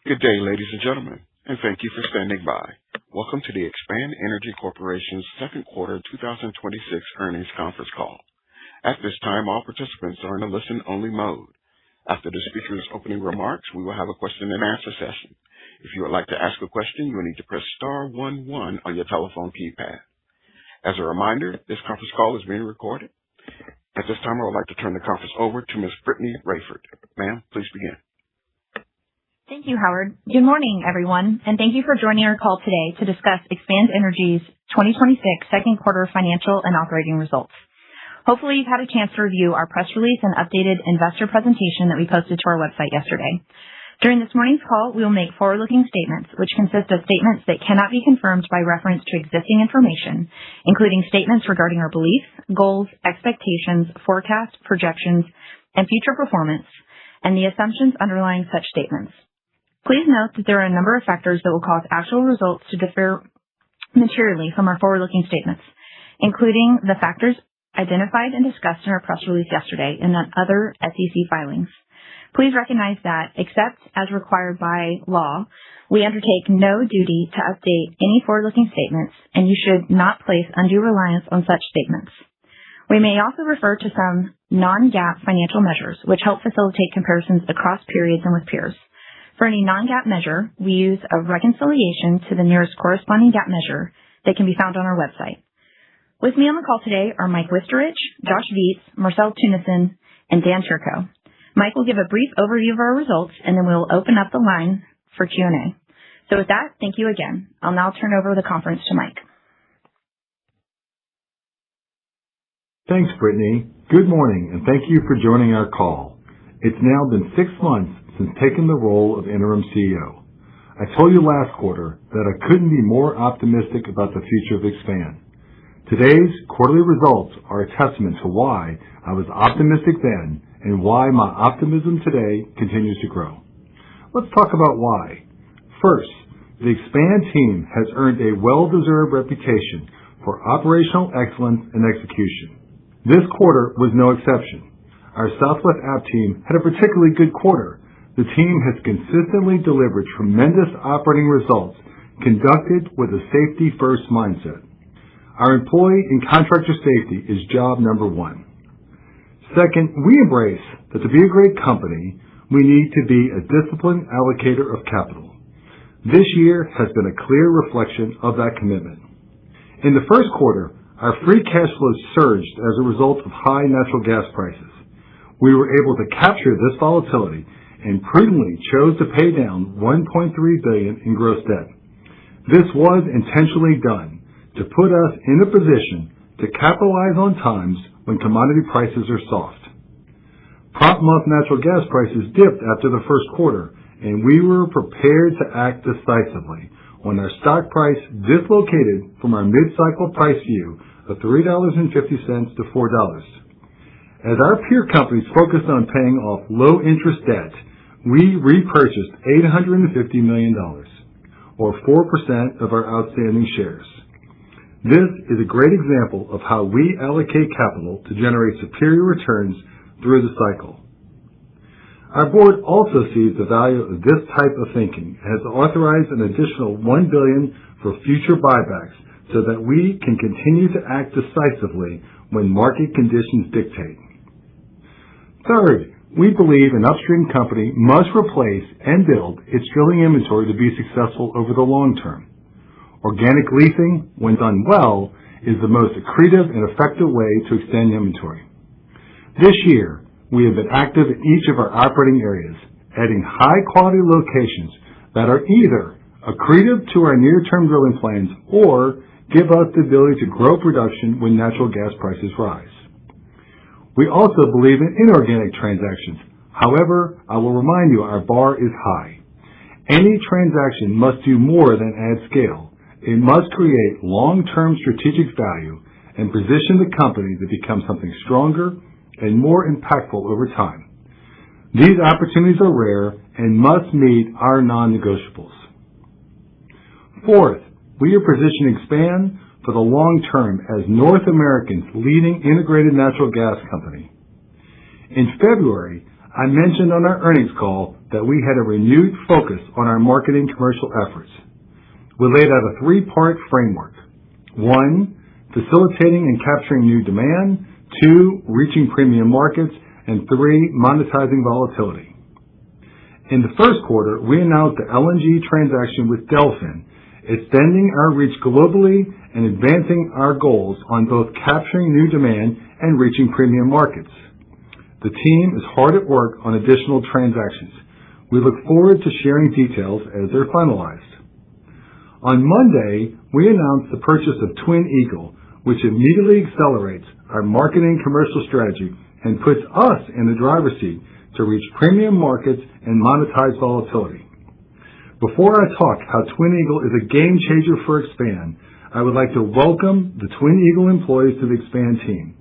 Good day, ladies and gentlemen, and thank you for standing by. Welcome to the Expand Energy Corporation's second quarter 2026 earnings conference call. At this time, all participants are in a listen-only mode. After the speaker's opening remarks, we will have a question-and-answer session. If you would like to ask a question, you will need to press star 11 on your telephone keypad. As a reminder, this conference call is being recorded. At this time, I would like to turn the conference over to Ms. Brittany Rayford. Ma'am, please begin. Thank you, Howard. Good morning, everyone, and thank you for joining our call today to discuss Expand Energy's 2026 second quarter financial and operating results. Hopefully, you've had a chance to review our press release and updated investor presentation that we posted to our website yesterday. During this morning's call, we will make forward-looking statements, which consist of statements that cannot be confirmed by reference to existing information, including statements regarding our beliefs, goals, expectations, forecasts, projections, and future performance, and the assumptions underlying such statements. Please note that there are a number of factors that will cause actual results to differ materially from our forward-looking statements, including the factors identified and discussed in our press release yesterday and on other SEC filings. Please recognize that, except as required by law, we undertake no duty to update any forward-looking statements, and you should not place undue reliance on such statements. We may also refer to some non-GAAP financial measures, which help facilitate comparisons across periods and with peers. For any non-GAAP measure, we use a reconciliation to the nearest corresponding GAAP measure that can be found on our website. With me on the call today are Mike Wisterich, Josh Viets, Marcel Tunison, and Dan Turco. Mike will give a brief overview of our results, and then we'll open up the line for Q&A. So with that, thank you again. I'll now turn over the conference to Mike. Thanks, Brittany. Good morning, and thank you for joining our call. It's now been 6 months since taking the role of interim CEO. I told you last quarter that I couldn't be more optimistic about the future of Expand. Today's quarterly results are a testament to why I was optimistic then and why my optimism today continues to grow. Let's talk about why. First, the Expand team has earned a well-deserved reputation for operational excellence and execution. This quarter was no exception. Our Southwest App team had a particularly good quarter. The team has consistently delivered tremendous operating results conducted with a safety-first mindset. Our employee and contractor safety is job number one. Second, we embrace that to be a great company, we need to be a disciplined allocator of capital. This year has been a clear reflection of that commitment. In the first quarter, our free cash flow surged as a result of high natural gas prices. We were able to capture this volatility and prudently chose to pay down $1.3 billion in gross debt. This was intentionally done to put us in a position to capitalize on times when commodity prices are soft. Prompt month natural gas prices dipped after the first quarter, and we were prepared to act decisively when our stock price dislocated from our mid-cycle price view of $3.50 to $4. As our peer companies focused on paying off low-interest debt, we repurchased $850 million, or 4% of our outstanding shares. This is a great example of how we allocate capital to generate superior returns through the cycle. Our board also sees the value of this type of thinking and has authorized an additional $1 billion for future buybacks so that we can continue to act decisively when market conditions dictate. Third, we believe an upstream company must replace and build its drilling inventory to be successful over the long term. Organic leasing, when done well, is the most accretive and effective way to extend inventory. This year, we have been active in each of our operating areas, adding high-quality locations that are either accretive to our near-term drilling plans or give us the ability to grow production when natural gas prices rise. We also believe in inorganic transactions. However, I will remind you our bar is high. Any transaction must do more than add scale. It must create long-term strategic value and position the company to become something stronger and more impactful over time. These opportunities are rare and must meet our non-negotiables. Fourth, we are positioning Expand for the long term as North America's leading integrated natural gas company. In February, I mentioned on our earnings call that we had a renewed focus on our marketing commercial efforts. We laid out a three-part framework. 1, facilitating and capturing new demand. 2, reaching premium markets. And 3, monetizing volatility. In the first quarter, we announced the LNG transaction with Delfin, extending our reach globally and advancing our goals on both capturing new demand and reaching premium markets. The team is hard at work on additional transactions. We look forward to sharing details as they're finalized. On Monday, we announced the purchase of Twin Eagle, which immediately accelerates our marketing commercial strategy and puts us in the driver's seat to reach premium markets and monetize volatility. Before I talk how Twin Eagle is a game changer for Expand, I would like to welcome the Twin Eagle employees to the Expand team.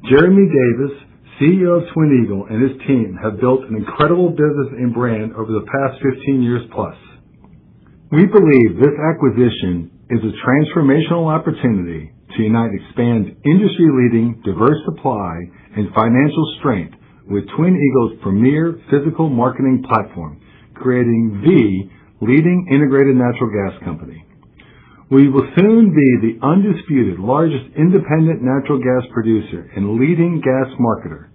Jeremy Davis, CEO of Twin Eagle, and his team have built an incredible business and brand over the past 15 years plus. We believe this acquisition is a transformational opportunity to unite Expand's industry-leading diverse supply and financial strength with Twin Eagle's premier physical marketing platform, creating the leading integrated natural gas company. We will soon be the undisputed largest independent natural gas producer and leading gas marketer,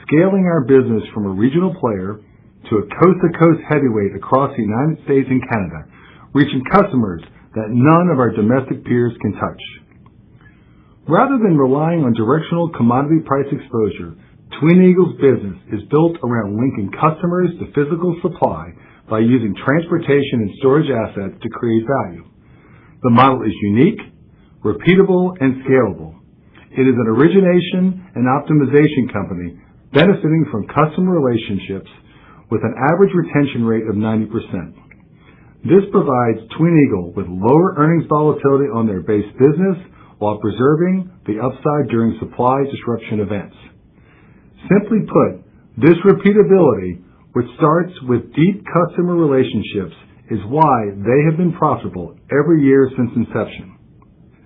scaling our business from a regional player to a coast-to-coast heavyweight across the United States and Canada, reaching customers that none of our domestic peers can touch. Rather than relying on directional commodity price exposure, Twin Eagle's business is built around linking customers to physical supply by using transportation and storage assets to create value. The model is unique, repeatable, and scalable. It is an origination and optimization company benefiting from customer relationships with an average retention rate of 90%. This provides Twin Eagle with lower earnings volatility on their base business while preserving the upside during supply disruption events. Simply put, this repeatability, which starts with deep customer relationships, is why they have been profitable every year since inception.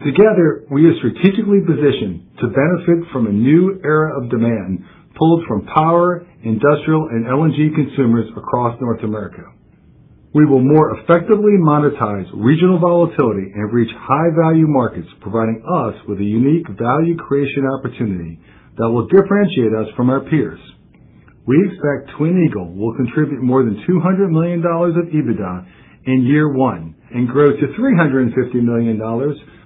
Together, we are strategically positioned to benefit from a new era of demand pulled from power, industrial, and LNG consumers across North America. We will more effectively monetize regional volatility and reach high-value markets, providing us with a unique value creation opportunity that will differentiate us from our peers. We expect Twin Eagle will contribute more than $200 million of EBITDA in year one and grow to $350 million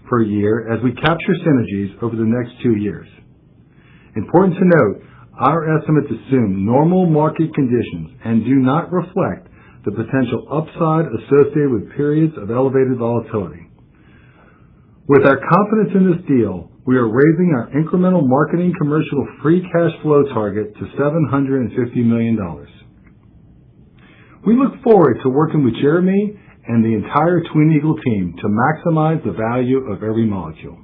per year as we capture synergies over the next 2 years. Important to note, our estimates assume normal market conditions and do not reflect the potential upside associated with periods of elevated volatility. With our confidence in this deal, we are raising our incremental marketing commercial free cash flow target to $750 million. We look forward to working with Jeremy and the entire Twin Eagle team to maximize the value of every molecule.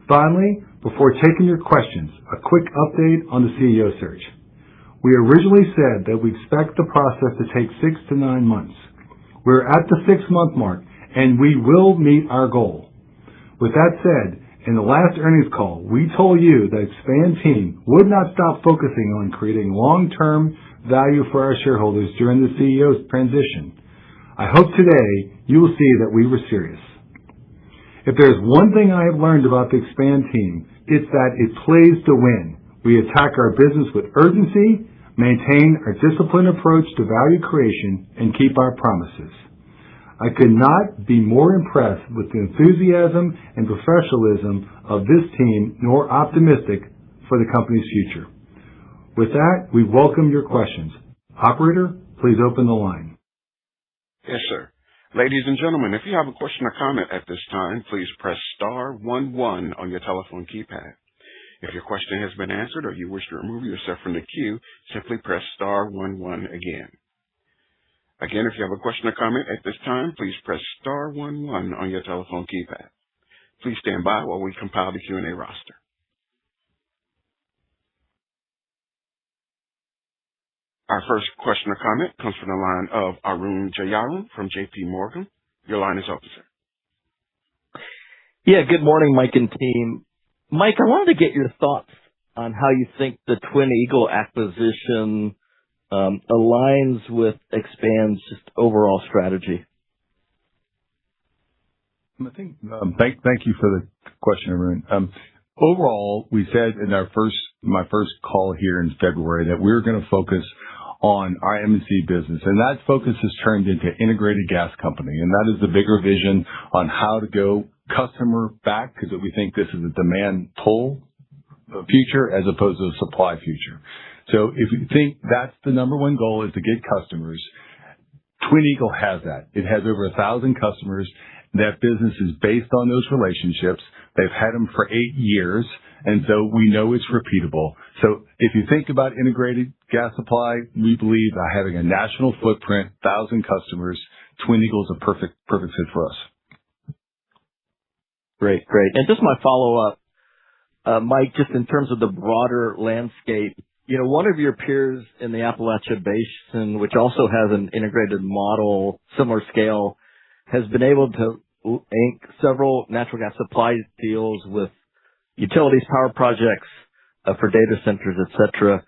Finally, before taking your questions, a quick update on the CEO search. We originally said that we expect the process to take 6 to 9 months. We're at the 6-month mark, and we will meet our goal. With that said, in the last earnings call, we told you that Expand team would not stop focusing on creating long-term value for our shareholders during the CEO's transition. I hope today you will see that we were serious. If there's one thing I have learned about the Expand team, it's that it plays to win. We attack our business with urgency, maintain our disciplined approach to value creation, and keep our promises. I could not be more impressed with the enthusiasm and professionalism of this team, nor optimistic for the company's future. With that, we welcome your questions. Operator, please open the line. Yes, sir. Ladies and gentlemen, if you have a question or comment at this time, please press *11 on your telephone keypad. If your question has been answered or you wish to remove yourself from the queue, simply press *11 again. Again, if you have a question or comment at this time, please press *11 on your telephone keypad. Please stand by while we compile the Q&A roster. Our first question or comment comes from the line of Arun Jayaram from J.P. Morgan. Your line is open, sir. Yeah, good morning, Mike and team. Mike, I wanted to get your thoughts on how you think the Twin Eagle acquisition aligns with Expand's just overall strategy? I think, thank you for the question, Arun. Overall, we said in my first call here in February that we were going to focus on our M&C business, and that focus has turned into integrated gas company, and that is the bigger vision on how to go customer back, because we think this is a demand pull future as opposed to a supply future. So if you think that's the number one goal is to get customers, Twin Eagle has that. It has over 1,000 customers. That business is based on those relationships. They've had them for 8 years, and so we know it's repeatable. So if you think about integrated gas supply, we believe that having a national footprint, 1,000 customers, Twin Eagle is a perfect fit for us. Great. And just my follow-up, Mike, just in terms of the broader landscape, one of your peers in the Appalachia Basin, which also has an integrated model, similar scale, has been able to ink several natural gas supply deals with utilities, power projects for data centers, etc.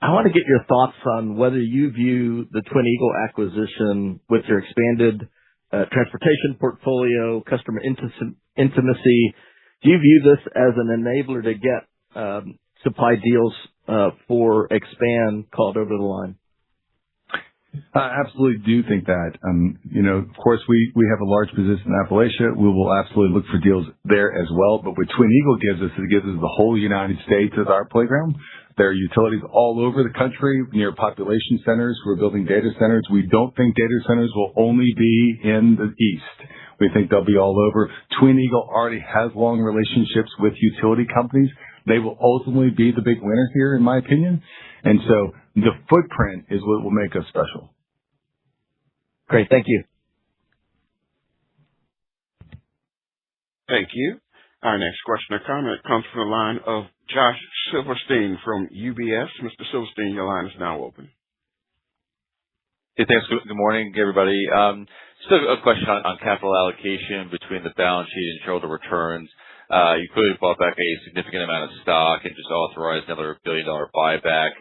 I want to get your thoughts on whether you view the Twin Eagle acquisition with your expanded transportation portfolio, customer intimacy. Do you view this as an enabler to get supply deals for Expand called over the line? I absolutely do think that. Of course, we have a large position in Appalachia. We will absolutely look for deals there as well. But what Twin Eagle gives us, it gives us the whole United States as our playground. There are utilities all over the country near population centers. We're building data centers. We don't think data centers will only be in the East. We think they'll be all over. Twin Eagle already has long relationships with utility companies. They will ultimately be the big winner here, in my opinion. And so the footprint is what will make us special. Great. Thank you. Thank you. Our next question or comment comes from the line of Josh Silverstein from UBS. Mr. Silverstein, your line is now open. Hey, thanks. Good morning, everybody. Just a question on capital allocation between the balance sheet and shareholder returns. You clearly bought back a significant amount of stock and just authorized another $1 billion buyback.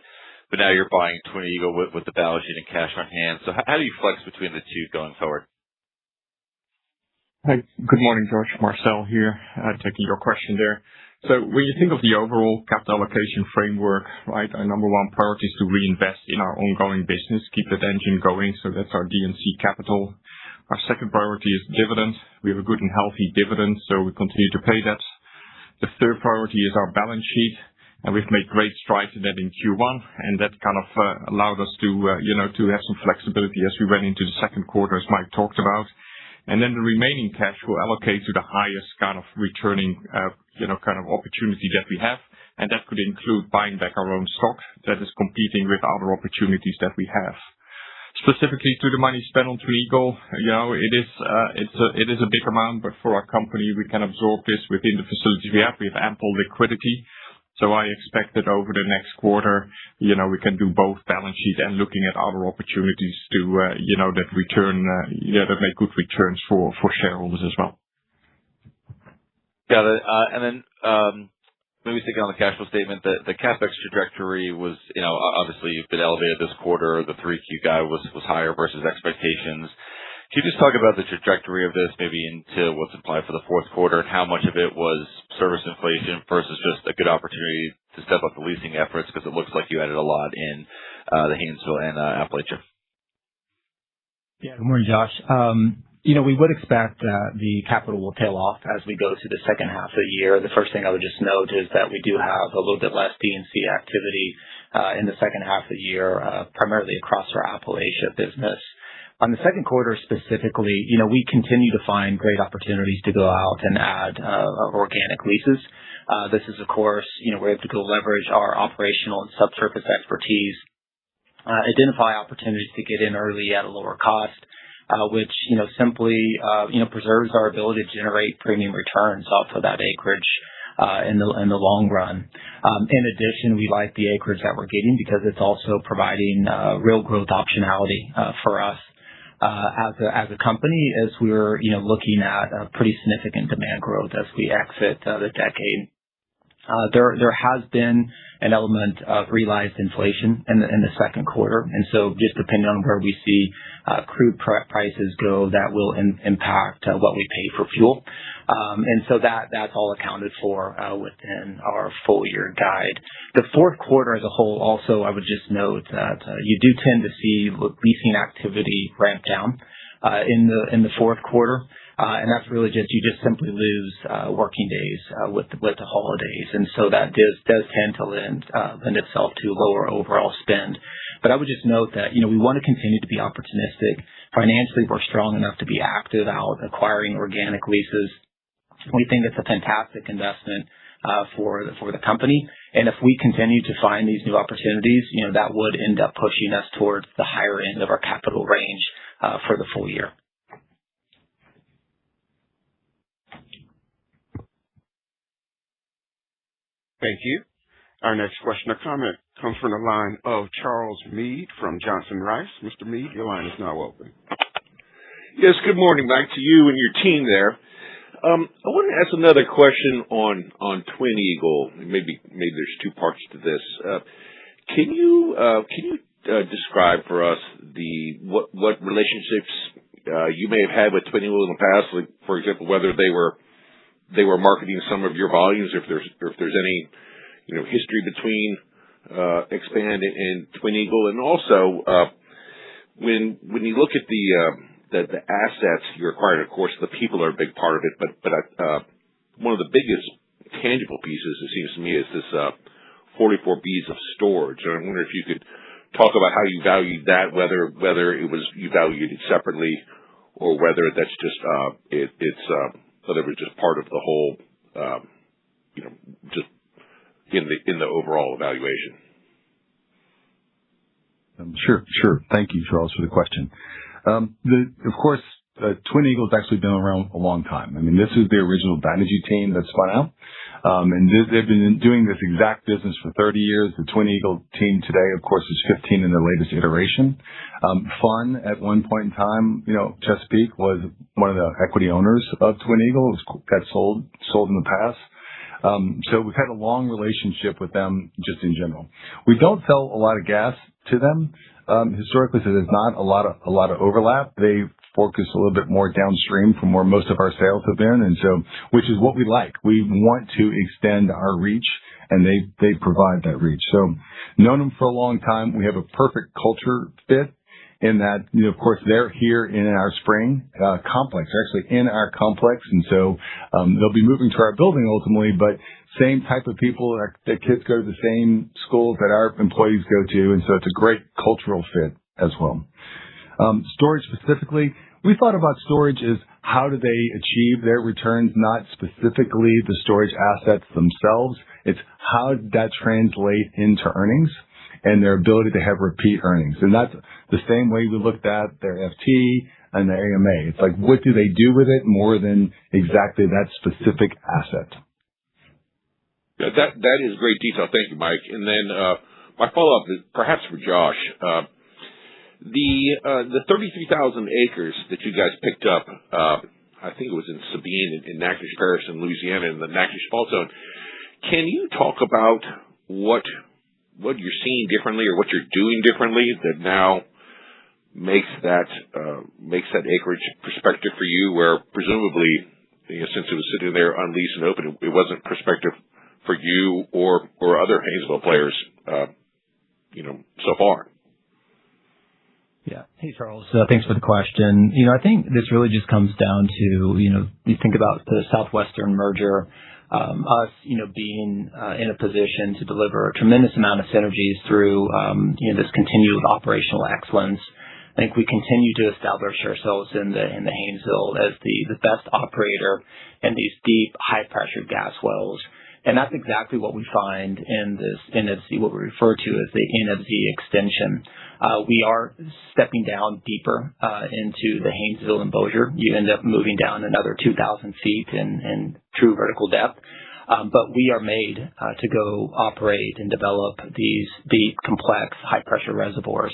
But now you're buying Twin Eagle with the balance sheet and cash on hand. So how do you flex between the two going forward? Hi. Good morning, George. Marcel here, taking your question there. So when you think of the overall capital allocation framework, right, our number one priority is to reinvest in our ongoing business, keep that engine going. So that's our D&C capital. Our second priority is dividend. We have a good and healthy dividend, so we continue to pay that. The third priority is our balance sheet, and we've made great strides in that in Q1, and that kind of allowed us to have some flexibility as we went into the second quarter, as Mike talked about. And then the remaining cash will allocate to the highest kind of returning, kind of opportunity that we have, and that could include buying back our own stock that is competing with other opportunities that we have. Specifically to the money spent on Twin Eagle, it is a big amount, but for our company, we can absorb this within the facilities we have. We have ample liquidity. So I expect that over the next quarter, we can do both balance sheet and looking at other opportunities to, that make good returns for shareholders as well. Got it. And then, maybe sticking on the cash flow statement, the CapEx trajectory was, obviously you've been elevated this quarter. The 3Q guide was higher versus expectations. Can you just talk about the trajectory of this, maybe into what's implied for the fourth quarter, and how much of it was service inflation versus just a good opportunity to step up the leasing efforts, because it looks like you added a lot in the Haynesville and Appalachia? Yeah. Good morning, Josh. We would expect the capital will tail off as we go through the second half of the year. The first thing I would just note is that we do have a little bit less D&C activity in the second half of the year, primarily across our Appalachia business. On the second quarter specifically, we continue to find great opportunities to go out and add organic leases. This is, of course, we're able to go leverage our operational and subsurface expertise, identify opportunities to get in early at a lower cost, which simply preserves our ability to generate premium returns off of that acreage in the long run. In addition, we like the acreage that we're getting because it's also providing real growth optionality for us as a company, as we're looking at a pretty significant demand growth as we exit the decade. There has been an element of realized inflation in the second quarter, and so just depending on where we see crude prices go, that will impact what we pay for fuel, and so that's all accounted for within our full year guide. The fourth quarter as a whole, also, I would just note that you do tend to see leasing activity ramp down in the fourth quarter. And that's really you just simply lose working days with the holidays, and so that does tend to lend itself to lower overall spend. But I would just note that we want to continue to be opportunistic. Financially, we're strong enough to be active out acquiring organic leases. We think it's a fantastic investment for the company, and if we continue to find these new opportunities, that would end up pushing us towards the higher end of our capital range for the full year. Thank you. Our next question or comment comes from the line of Charles Meade from Johnson Rice. Mr. Meade, your line is now open. Yes, good morning back to you and your team there. I want to ask another question on Twin Eagle. Maybe there's two parts to this. Can you describe for us what relationships you may have had with Twin Eagle in the past? Like, for example, whether they were marketing some of your volumes, if there's any history between Expand and Twin Eagle, and also when you look at the assets you acquired, of course the people are a big part of it, but one of the biggest tangible pieces, it seems to me, is this 44 Bs of storage. And I wonder if you could talk about how you valued that, whether you valued it separately, or whether that's just whether it was just part of the whole, just in the overall evaluation. Sure. Thank you, Charles, for the question. Of course, Twin Eagle's actually been around a long time. I mean, this is the original Dynegy team that spun out. And they've been doing this exact business for 30 years. The Twin Eagle team today, of course, is 15 in their latest iteration. Fun at one point in time, Chesapeake was one of the equity owners of Twin Eagle. It got sold in the past. So we've had a long relationship with them just in general. We don't sell a lot of gas to them historically, so there's not a lot of overlap. They focus a little bit more downstream from where most of our sales have been, and so which is what we like. We want to extend our reach, and they provide that reach. So known them for a long time. We have a perfect culture fit in that, of course, they're here in our Spring complex. They're actually in our complex, and so they'll be moving to our building ultimately, but same type of people. Their kids go to the same schools that our employees go to, and so it's a great cultural fit as well. Storage specifically, we thought about storage as how do they achieve their returns, not specifically the storage assets themselves. It's how did that translate into earnings and their ability to have repeat earnings. And that's the same way we looked at their FT and their AMA. It's like, what do they do with it more than exactly that specific asset? Yeah, that is great detail. Thank you, Mike. And then my follow-up is perhaps for Josh. The 33,000 acres that you guys picked up, I think it was in Sabine in Natchitoches Parish in Louisiana in the Natchitoches Fault Zone. Can you talk about what you're seeing differently or what you're doing differently that now makes that acreage prospective for you, where presumably, since it was sitting there unleased and open, it wasn't prospective for you or other Haynesville players, so far? Yeah. Hey, Charles. Thanks for the question. I think this really just comes down to, you think about the Southwestern merger, us, being in a position to deliver a tremendous amount of synergies through, this continued operational excellence. I think we continue to establish ourselves in the Haynesville as the best operator in these deep, high-pressure gas wells. And that's exactly what we find in this NFZ, what we refer to as the NFZ extension. We are stepping down deeper into the Haynesville and Bossier. You end up moving down another 2,000 feet in true vertical depth. But we are made to go operate and develop these deep, complex, high-pressure reservoirs.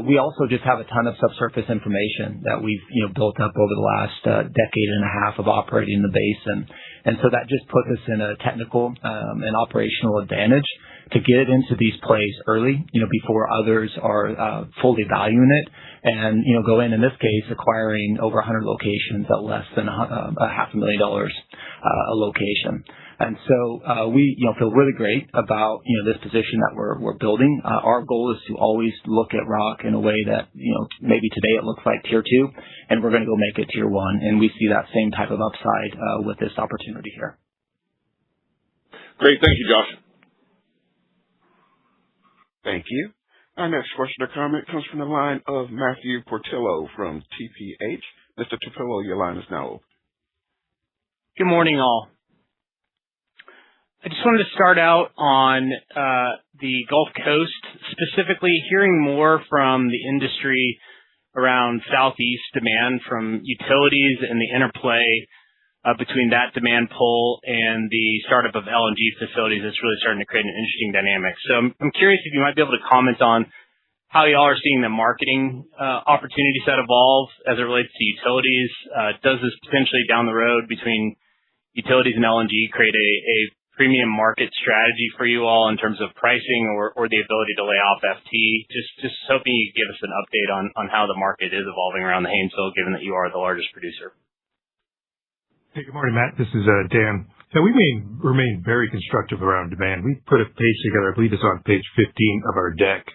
We also just have a ton of subsurface information that we've built up over the last decade and a half of operating the basin. And so that just puts us in a technical and operational advantage to get into these plays early, before others are fully valuing it, and go in this case, acquiring over 100 locations at less than $500,000 a location. And so we feel really great about this position that we're building. Our goal is to always look at rock in a way that maybe today it looks like tier 2, and we're going to go make it tier 1, and we see that same type of upside with this opportunity here. Great, thank you, Josh. Thank you. Our next question or comment comes from the line of Matthew Portillo from TPH. Mr. Portillo, your line is now open. Good morning, all. I just wanted to start out on the Gulf Coast, specifically hearing more from the industry around Southeast demand from utilities and the interplay between that demand pull and the startup of LNG facilities. That's really starting to create an interesting dynamic. So I'm curious if you might be able to comment on how y'all are seeing the marketing opportunity set evolve as it relates to utilities. Does this potentially down the road between utilities and LNG create a premium market strategy for you all in terms of pricing or the ability to lay off FT? Just hoping you could give us an update on how the market is evolving around the Haynesville, given that you are the largest producer. Hey, good morning, Matt. This is Dan. So we remain very constructive around demand. We put a page together, I believe it's on page 15 of our deck,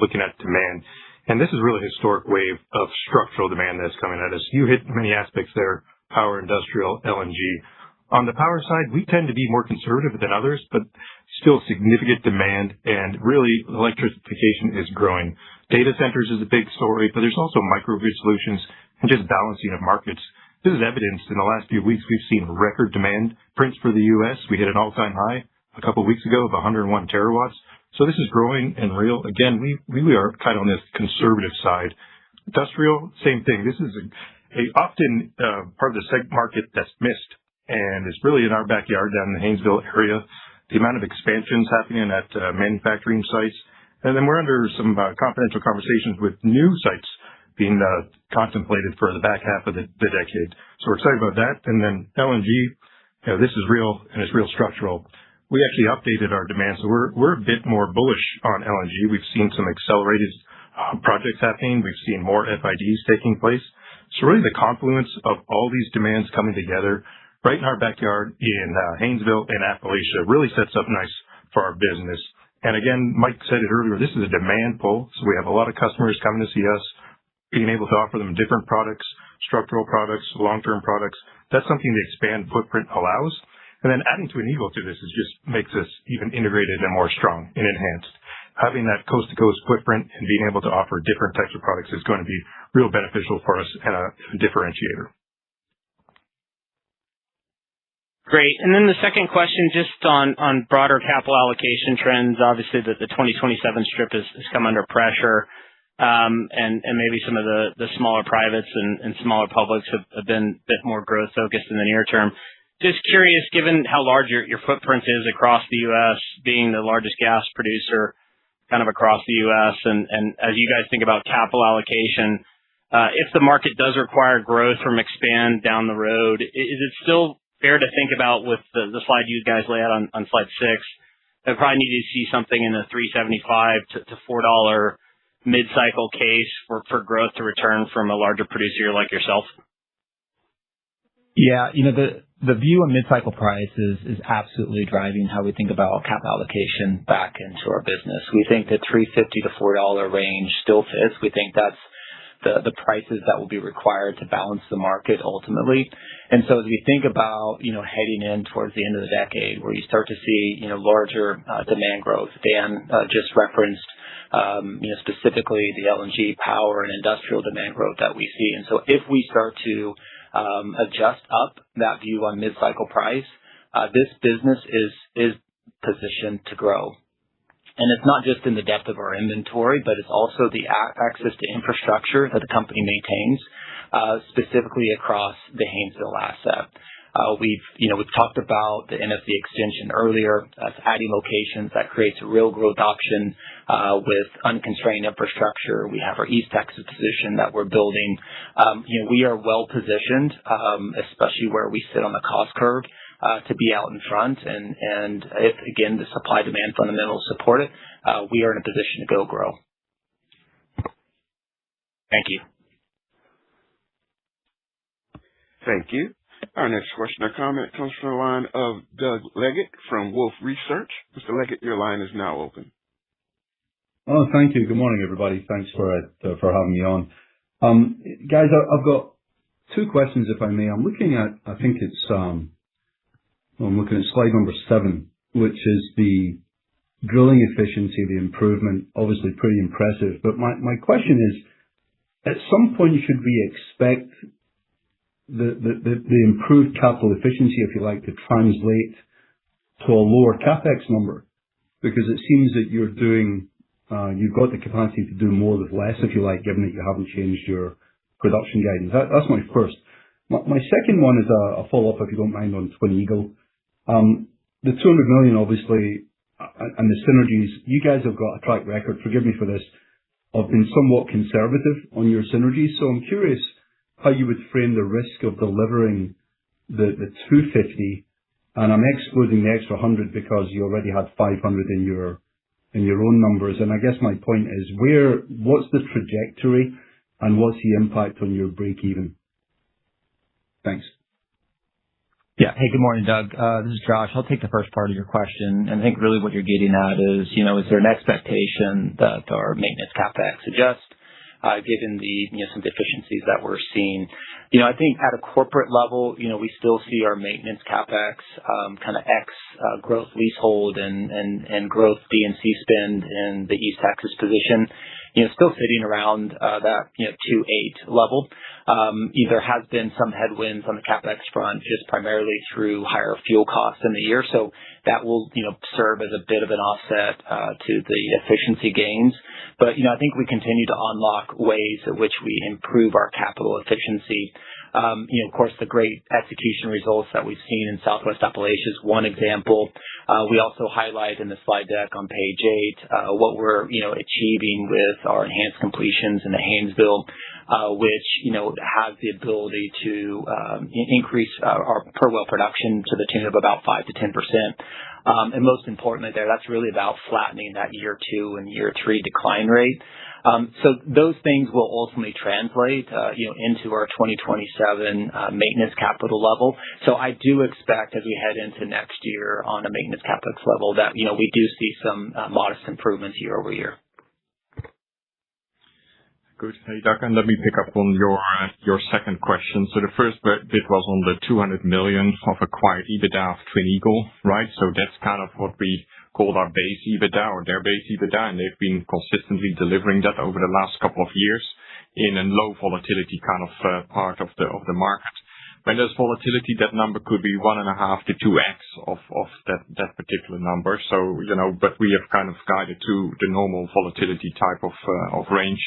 looking at demand. And this is really a historic wave of structural demand that's coming at us. You hit many aspects there, power, industrial, LNG. On the power side, we tend to be more conservative than others, but still significant demand, and really electrification is growing. Data centers is a big story, but there's also microgrid solutions and just balancing of markets. This is evidenced in the last few weeks. We've seen record demand prints for the U.S. We hit an all-time high a couple of weeks ago of 101 terawatts. So this is growing and real. Again, we are kind of on this conservative side. Industrial, same thing. This is a often part of the market that's missed, and it's really in our backyard down in the Haynesville area. The amount of expansions happening at manufacturing sites, and then we're under some confidential conversations with new sites being contemplated for the back half of the decade. So we're excited about that. And then LNG, this is real, and it's real structural. We actually updated our demand, so we're a bit more bullish on LNG. We've seen some accelerated projects happening. We've seen more FIDs taking place. So really the confluence of all these demands coming together right in our backyard in Haynesville and Appalachia really sets up nice for our business. And again, Mike said it earlier, this is a demand pull. So we have a lot of customers coming to see us, being able to offer them different products, structural products, long-term products. That's something the expand footprint allows. And then adding to an Eagle to this just makes us even integrated and more strong and enhanced. Having that coast-to-coast footprint and being able to offer different types of products is going to be real beneficial for us and a differentiator. Great. And then the second question, just on broader capital allocation trends. Obviously, the 2027 strip has come under pressure. And maybe some of the smaller privates and smaller publics have been a bit more growth focused in the near term. Just curious, given how large your footprint is across the U.S., being the largest gas producer kind of across the U.S., and as you guys think about capital allocation, if the market does require growth from expand down the road, is it still fair to think about with the slide you guys lay out on slide 6, that probably need to see something in the $3.75 to $4 mid-cycle case for growth to return from a larger producer like yourself? Yeah, the view on mid-cycle prices is absolutely driving how we think about capital allocation back into our business. We think the $3.50 to $4 range still fits. We think that's the prices that will be required to balance the market ultimately. And so as we think about, heading in towards the end of the decade where you start to see, larger demand growth, Dan just referenced, specifically the LNG power and industrial demand growth that we see. And so if we start to adjust up that view on mid-cycle price, this business is positioned to grow. And it's not just in the depth of our inventory, but it's also the access to infrastructure that the company maintains, specifically across the Haynesville asset. We've talked about the NFC extension earlier. That's adding locations that creates a real growth option with unconstrained infrastructure. We have our East Texas position that we're building. We are well positioned, especially where we sit on the cost curve, to be out in front. And if, again, the supply-demand fundamentals support it, we are in a position to go grow. Thank you. Thank you. Our next question or comment comes from the line of Doug Leggett from Wolfe Research. Mr. Leggett, your line is now open. Oh, thank you. Good morning, everybody. Thanks for having me on. Guys, I've got two questions, if I may. I'm looking at, I think it's, I'm looking at slide number 7, which is the drilling efficiency, the improvement, obviously pretty impressive. But my question is, at some point, should we expect the improved capital efficiency, if you like, to translate to a lower CapEx number? Because it seems that you're doing, you've got the capacity to do more with less, if you like, given that you haven't changed your production guidance. That's my first. My second one is a follow-up, if you don't mind, on Twin Eagle. The $200 million, obviously, and the synergies, you guys have got a track record, forgive me for this, of being somewhat conservative on your synergies. So I'm curious how you would frame the risk of delivering the 250, and I'm excluding the extra 100 because you already had 500 in your own numbers. And I guess my point is, what's the trajectory and what's the impact on your break even? Thanks. Yeah. Hey, good morning, Doug. This is Josh. I'll take the first part of your question. And I think really what you're getting at is, is there an expectation that our maintenance CapEx adjust, given the, some deficiencies that we're seeing? I think at a corporate level, we still see our maintenance CapEx, kind of X, growth leasehold and growth D&C spend in the East Texas position, still sitting around, that, 2.8 level. There has been some headwinds on the CapEx front, just primarily through higher fuel costs in the year. So that will, serve as a bit of an offset, to the efficiency gains. But, I think we continue to unlock ways in which we improve our capital efficiency. Of course, the great execution results that we've seen in Southwest Appalachia is one example. We also highlight in the slide deck on page 8 what we're achieving with our enhanced completions in the Haynesville, which has the ability to increase our per well production to the tune of about 5 to 10%. And most importantly, that's really about flattening that year 2 and year 3 decline rate. So those things will ultimately translate, into our 2027 maintenance capital level. So I do expect as we head into next year on a maintenance capex level that, we do see some modest improvements year over year. Good. Hey, Doug, and let me pick up on your second question. So the first bit was on the $200 million of acquired EBITDA of Twin Eagle, right? So that's kind of what we called our base EBITDA or their base EBITDA, and they've been consistently delivering that over the last couple of years in a low volatility kind of part of the market. When there's volatility, that number could be 1.5 to 2x of that particular number. So, but we have kind of guided to the normal volatility type of range.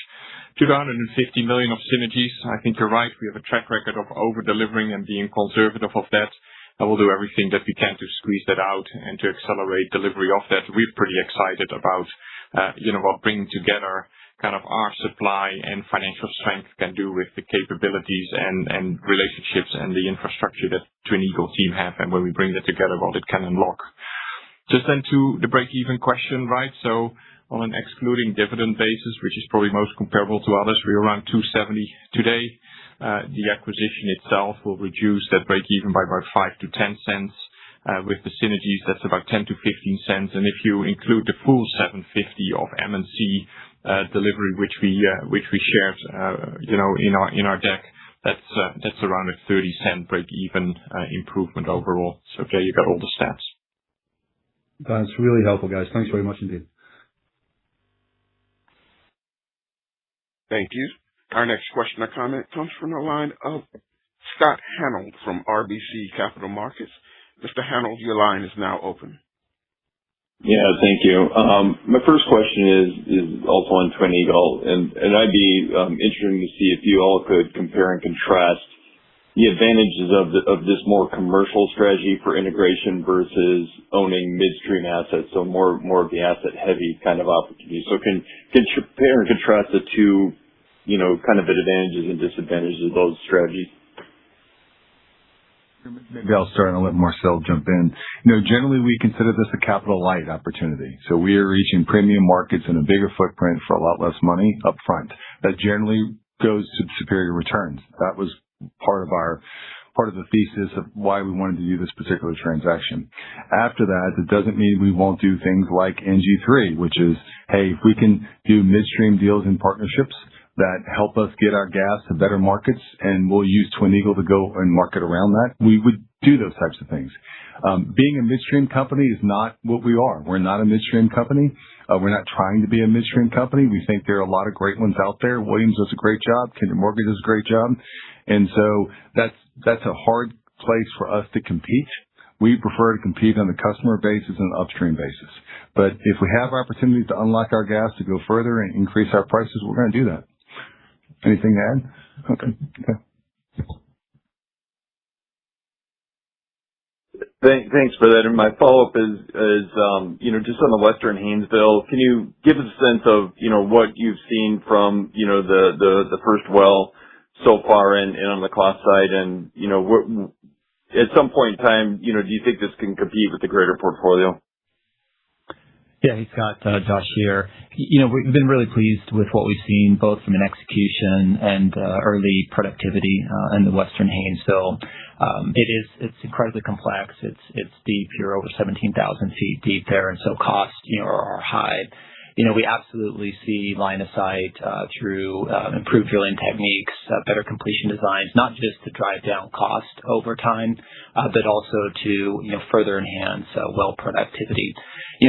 To the $150 million of synergies, I think you're right. We have a track record of over-delivering and being conservative of that. And we'll do everything that we can to squeeze that out and to accelerate delivery of that. We're pretty excited about, what bringing together kind of our supply and financial strength can do with the capabilities and relationships and the infrastructure that Twin Eagle team have. And when we bring that together, what it can unlock. Just then to the break-even question, right? So on an excluding dividend basis, which is probably most comparable to others, we're around 270 today. The acquisition itself will reduce that break-even by about 5 to 10 cents. With the synergies, that's about 10 to 15 cents. And if you include the full 750 of M&C delivery, which we shared, in our deck, that's around a 30-cent break-even improvement overall. So there you got all the stats. That's really helpful, guys. Thanks very much indeed. Thank you. Our next question or comment comes from the line of Scott Hanold from RBC Capital Markets. Mr. Hanold, your line is now open. Yeah, thank you. My first question is also on Twin Eagle, and I'd be interested to see if you all could compare and contrast the advantages of this more commercial strategy for integration versus owning midstream assets, so more of the asset-heavy kind of opportunity. So can compare and contrast the two, kind of advantages and disadvantages of those strategies? Maybe I'll start and I'll let Marcel jump in. Generally we consider this a capital light opportunity. So we are reaching premium markets in a bigger footprint for a lot less money up front. That generally goes to superior returns. That was part of the thesis of why we wanted to do this particular transaction. After that, it doesn't mean we won't do things like NG3, which is, hey, if we can do midstream deals and partnerships that help us get our gas to better markets, and we'll use Twin Eagle to go and market around that, we would do those types of things. Being a midstream company is not what we are. We're not a midstream company. We're not trying to be a midstream company. We think there are a lot of great ones out there. Williams does a great job. Kinder Morgan does a great job. And so that's a hard place for us to compete. We prefer to compete on the customer basis and upstream basis. But if we have opportunities to unlock our gas to go further and increase our prices, we're going to do that. Anything to add? Okay. Thanks for that. And my follow-up is just on the Western Haynesville, can you give us a sense of, what you've seen from, the first well so far and on the cost side? And, at some point in time, do you think this can compete with the greater portfolio? Yeah, hey Scott, Josh here. We've been really pleased with what we've seen, both from an execution and early productivity in the Western Haynesville. It's incredibly complex. It's deep. You're over 17,000 feet deep there, and so costs are high. We absolutely see line of sight through improved drilling techniques, better completion designs, not just to drive down cost over time, but also to further enhance well productivity.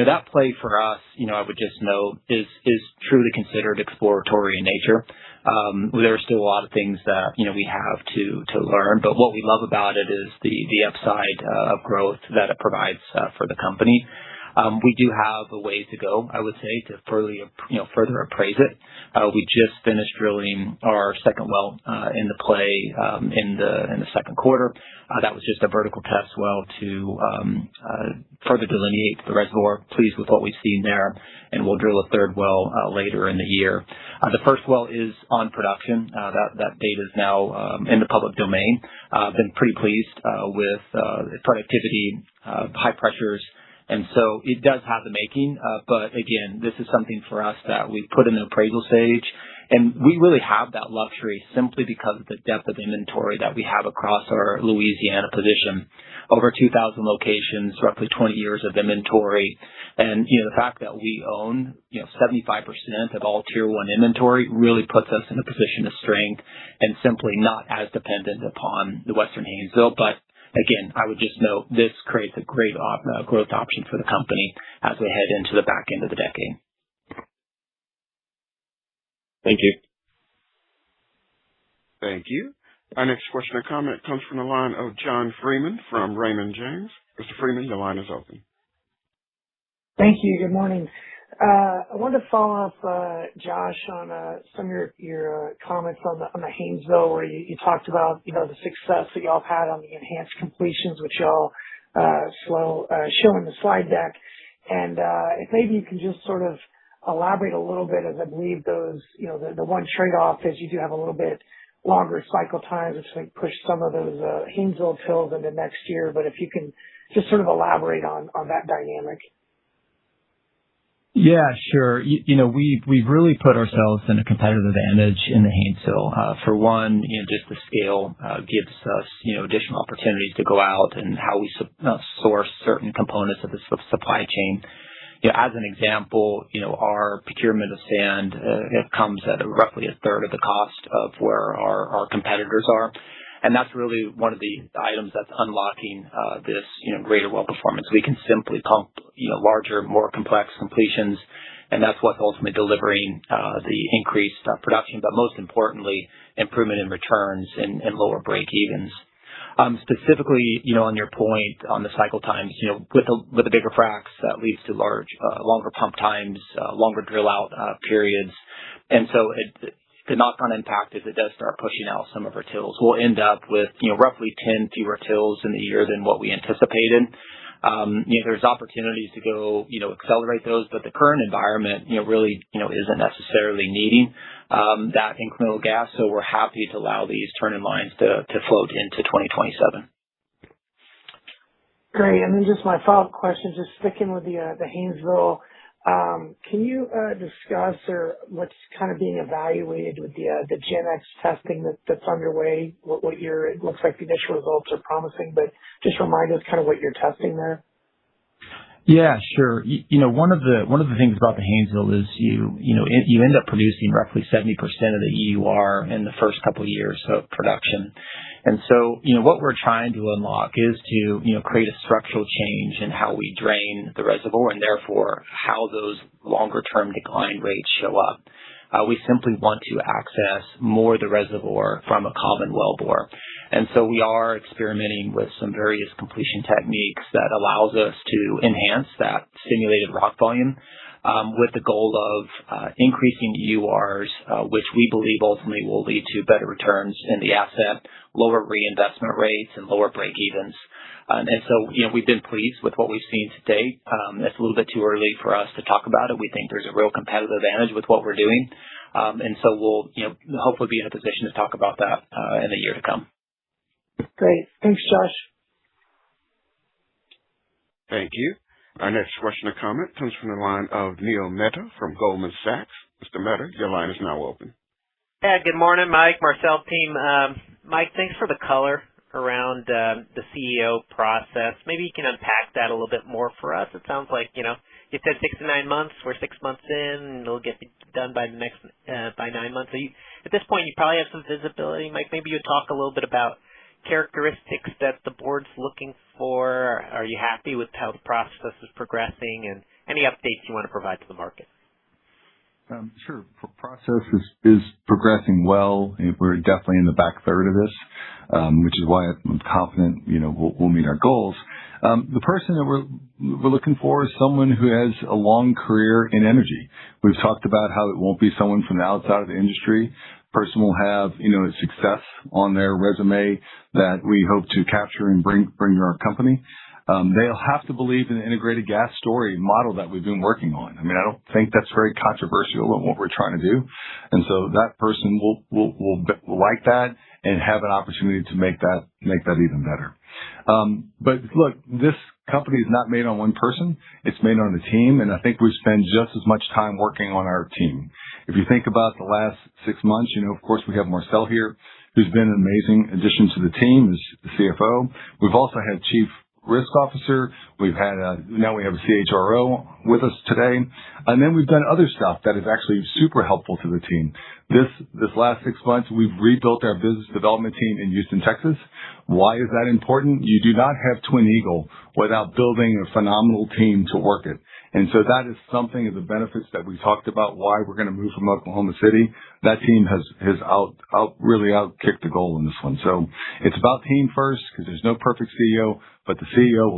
That play for us, I would just note, is truly considered exploratory in nature. There are still a lot of things that we have to learn, but what we love about it is the upside of growth that it provides for the company. We do have a ways to go, I would say, to further appraise it. We just finished drilling our second well in the play in the second quarter. That was just a vertical test well to further delineate the reservoir. Pleased with what we've seen there, and we'll drill a third well later in the year. The first well is on production. That data is now in the public domain. Been pretty pleased with productivity, high pressures. And so it does have the making, but again, this is something for us that we put in the appraisal stage, and we really have that luxury simply because of the depth of inventory that we have across our Louisiana position. Over 2,000 locations, roughly 20 years of inventory, and the fact that we own 75% of all Tier 1 inventory really puts us in a position of strength and simply not as dependent upon the Western Haynesville. But again, I would just note this creates a great growth option for the company as we head into the back end of the decade. Thank you. Thank you. Our next question or comment comes from the line of John Freeman from Raymond James. Mr. Freeman, your line is open. Thank you. Good morning. I wanted to follow up, Josh, on some of your comments on the Haynesville, where you talked about the success that y'all have had on the enhanced completions, which y'all show in the slide deck. And if maybe you can just sort of elaborate a little bit, as I believe those the one trade-off is you do have a little bit longer cycle times, which might push some of those Haynesville tills into next year. But if you can just sort of elaborate on that dynamic. Yeah, sure. We've really put ourselves in a competitive advantage in the Haynesville. For one, just the scale gives us, additional opportunities to go out and how we source certain components of the supply chain. As an example, our procurement of sand, it comes at roughly a third of the cost of where our competitors are. And that's really one of the items that's unlocking this, greater well performance. We can simply pump, larger, more complex completions, and that's what's ultimately delivering the increased production, but most importantly, improvement in returns and lower break evens. Specifically, on your point on the cycle times, with the bigger fracs, that leads to longer pump times, longer drill out periods, and so the knock-on impact is it does start pushing out some of our tills. We'll end up with, roughly 10 fewer tills in the year than what we anticipated. There's opportunities to go, accelerate those, but the current environment, really, isn't necessarily needing that incremental gas. So we're happy to allow these turn-in lines to float into 2027. Great. And then just my follow-up question, just sticking with the Haynesville, can you discuss or what's kind of being evaluated with the Gen X testing that's underway? It looks like the initial results are promising, but just remind us kind of what you're testing there. Yeah, sure. One of the things about the Haynesville is you end up producing roughly 70% of the EUR in the first couple of years of production. And so, what we're trying to unlock is to, create a structural change in how we drain the reservoir and therefore how those longer term decline rates show up. We simply want to access more of the reservoir from a common wellbore. And so we are experimenting with some various completion techniques that allows us to enhance that stimulated rock volume with the goal of increasing EURs, which we believe ultimately will lead to better returns in the asset, lower reinvestment rates, and lower break-evens. And so, we've been pleased with what we've seen to date. It's a little bit too early for us to talk about it. We think there's a real competitive advantage with what we're doing. And so we'll, hopefully be in a position to talk about that in the year to come. Great. Thanks, Josh. Thank you. Our next question or comment comes from the line of Neil Mehta from Goldman Sachs. Mr. Mehta, your line is now open. Yeah, good morning, Mike, Marcel team. Mike, thanks for the color around the CEO process. Maybe you can unpack that a little bit more for us. It sounds like, you said 6 to 9 months. We're 6 months in, and it'll get done by by 9 months. So at this point, you probably have some visibility. Mike, maybe you talk a little bit about characteristics that the board's looking for. Are you happy with how the process is progressing, and any updates you want to provide to the market? Sure. Process is progressing well. We're definitely in the back third of this, which is why I'm confident, we'll meet our goals. The person that we're looking for is someone who has a long career in energy. We've talked about how it won't be someone from the outside of the industry. Person will have, success on their resume that we hope to capture and bring to our company. They'll have to believe in the integrated gas story model that we've been working on. I mean, I don't think that's very controversial in what we're trying to do. And so that person will like that and have an opportunity to make that even better. But look, this company is not made on one person. It's made on a team. And I think we spend just as much time working on our team. If you think about the last 6 months, of course, we have Marcel here, who's been an amazing addition to the team as the CFO. We've also had Chief Risk Officer. We've had now we have a CHRO with us today, and then we've done other stuff that is actually super helpful to the team. This last 6 months, we've rebuilt our business development team in Houston, Texas. Why is that important? You do not have Twin Eagle without building a phenomenal team to work it. And so that is something of the benefits that we talked about, why we're going to move from Oklahoma City. That team has really outkicked the goal in this one. So it's about team first, because there's no perfect CEO, but the CEO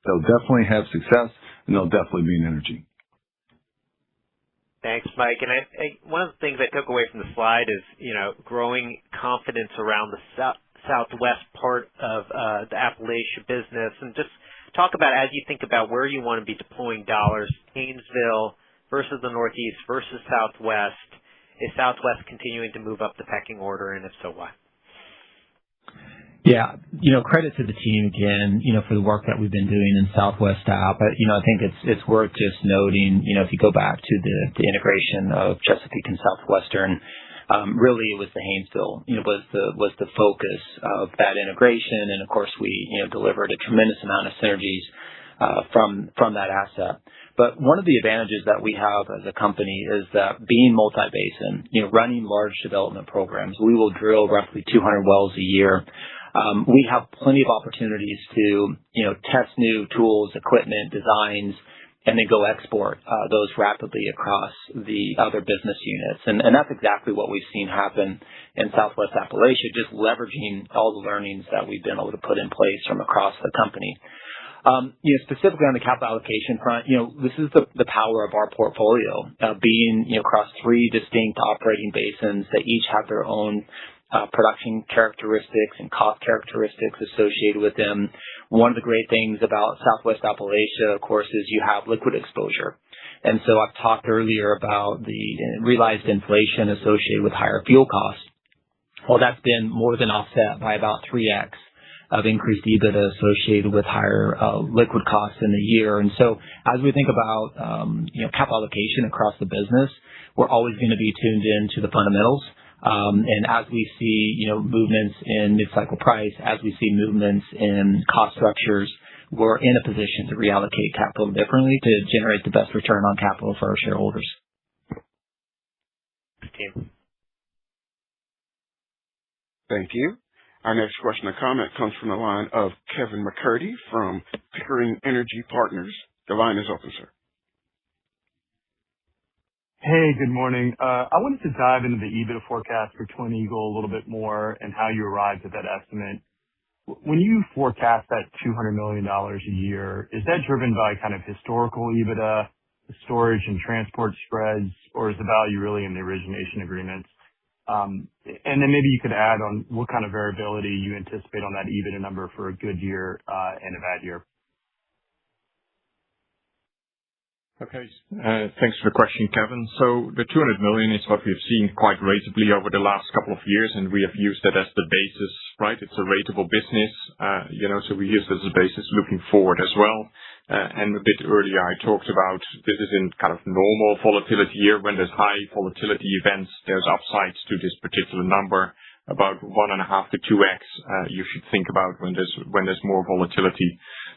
they'll definitely have success, and they'll definitely be in energy. Thanks, Mike. And one of the things I took away from the slide is, growing confidence around the southwest part of the Appalachia business, and just talk about, as you think about where you want to be deploying dollars, Haynesville versus the Northeast versus Southwest. Is Southwest continuing to move up the pecking order, and if so, why? Yeah, credit to the team again, for the work that we've been doing in Southwest App. But, I think it's worth just noting, if you go back to the integration of Chesapeake and Southwestern, really it was the Haynesville, was the focus of that integration. And of course, we, delivered a tremendous amount of synergies, from that asset. But one of the advantages that we have as a company is that being multi-basin, running large development programs, we will drill roughly 200 wells a year. We have plenty of opportunities to, test new tools, equipment, designs, and then go export those rapidly across the other business units. And that's exactly what we've seen happen in Southwest Appalachia, just leveraging all the learnings that we've been able to put in place from across the company. Specifically on the capital allocation front, this is the power of our portfolio, being, across 3 distinct operating basins that each have their own production characteristics and cost characteristics associated with them. One of the great things about Southwest Appalachia, of course, is you have liquid exposure. And so I've talked earlier about the realized inflation associated with higher fuel costs. Well, that's been more than offset by about 3x of increased EBITDA associated with higher liquid costs in the year. And so as we think about capital allocation across the business, we're always going to be tuned into the fundamentals. And as we see movements in mid-cycle price, as we see movements in cost structures, we're in a position to reallocate capital differently to generate the best return on capital for our shareholders. Thank you. Our next question or comment comes from the line of Kevin McCurdy from Pickering Energy Partners. The line is open, sir. Hey, good morning. I wanted to dive into the EBITDA forecast for Twin Eagle a little bit more and how you arrived at that estimate. When you forecast that $200 million a year, is that driven by kind of historical EBITDA, the storage and transport spreads, or is the value really in the origination agreements? And then maybe you could add on what kind of variability you anticipate on that EBITDA number for a good year and a bad year. Okay. Thanks for the question, Kevin. So the $200 million is what we've seen quite ratably over the last couple of years, and we have used that as the basis, right? It's a ratable business, so we use it as a basis looking forward as well. And a bit earlier, I talked about this is in kind of normal volatility year. When there's high volatility events, there's upsides to this particular number, about 1.5 to 2x. You should think about when there's more volatility.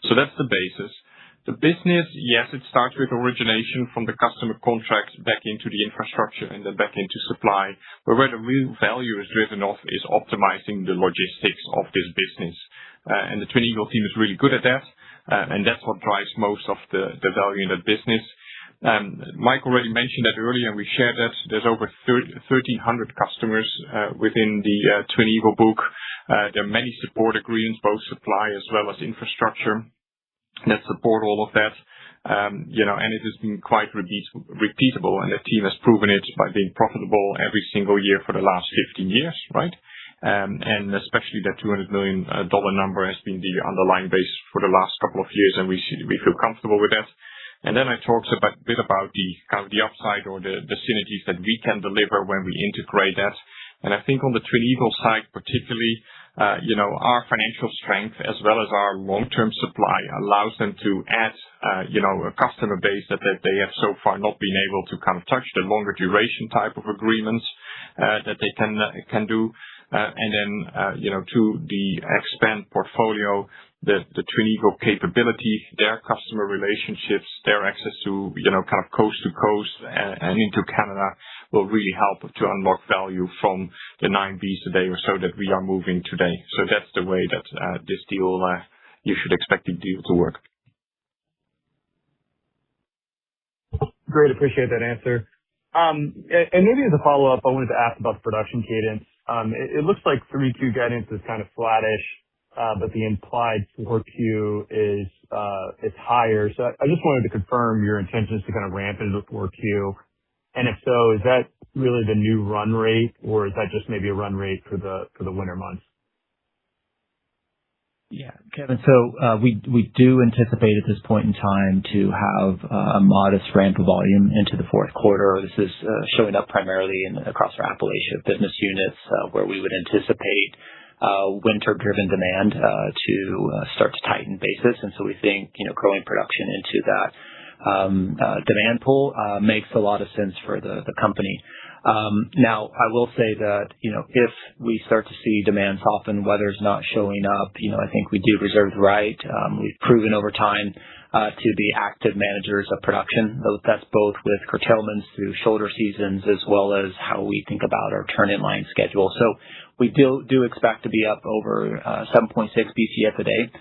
So that's the basis. The business, yes, it starts with origination from the customer contracts back into the infrastructure and then back into supply. But where the real value is driven off is optimizing the logistics of this business. And the Twin Eagle team is really good at that. And that's what drives most of the value in that business. Mike already mentioned that earlier, and we shared that there's over 1,300 customers within the Twin Eagle book. There are many support agreements, both supply as well as infrastructure, that support all of that. And it has been quite repeatable, and the team has proven it by being profitable every single year for the last 15 years, right? And especially that $200 million number has been the underlying base for the last couple of years, and we feel comfortable with that. And then I talked a bit about the kind of the upside or the synergies that we can deliver when we integrate that. And I think on the Twin Eagle side, particularly, our financial strength as well as our long-term supply allows them to add, a customer base that they have so far not been able to kind of touch, the longer duration type of agreements that they can do. And then, to the expand portfolio, the Twin Eagle capability, their customer relationships, their access to, kind of coast to coast and into Canada will really help to unlock value from the 9 Bs a day or so that we are moving today. So that's the way that this deal, you should expect the deal to work. Great. Appreciate that answer. And maybe as a follow-up, I wanted to ask about the production cadence. It looks like 3Q guidance is kind of flattish, but the implied 4Q is higher. So I just wanted to confirm your intentions to kind of ramp into 4Q. And if so, is that really the new run rate, or is that just maybe a run rate for the winter months? Yeah, Kevin. So we do anticipate at this point in time to have a modest ramp of volume into the fourth quarter. This is showing up primarily across our Appalachia business units, where we would anticipate winter-driven demand to start to tighten basis. And so we think growing production into that demand pool makes a lot of sense for the company. Now, I will say that, if we start to see demand soften, weather's not showing up, I think we do reserve the right. We've proven over time to be active managers of production. That's both with curtailments through shoulder seasons as well as how we think about our turn-in-line schedule. So we do expect to be up over 7.6 BCF a day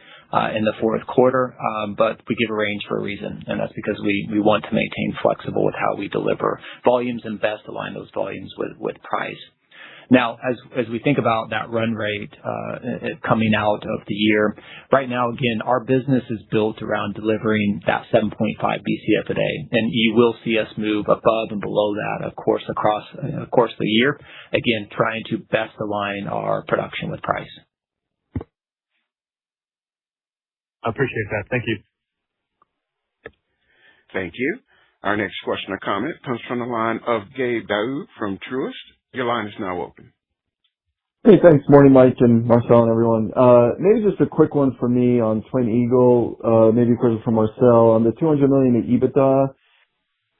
in the fourth quarter, but we give a range for a reason, and that's because we want to maintain flexible with how we deliver volumes and best align those volumes with price. Now, as we think about that run rate coming out of the year, right now, again, our business is built around delivering that 7.5 BCF a day, and you will see us move above and below that, of course, across the year, again, trying to best align our production with price. I appreciate that. Thank you. Thank you. Our next question or comment comes from the line of Gabe Daoud from Truist. Your line is now open. Hey, thanks. Morning, Mike and Marcel and everyone. Maybe just a quick one for me on Twin Eagle, maybe a question for Marcel. On the $200 million in EBITDA,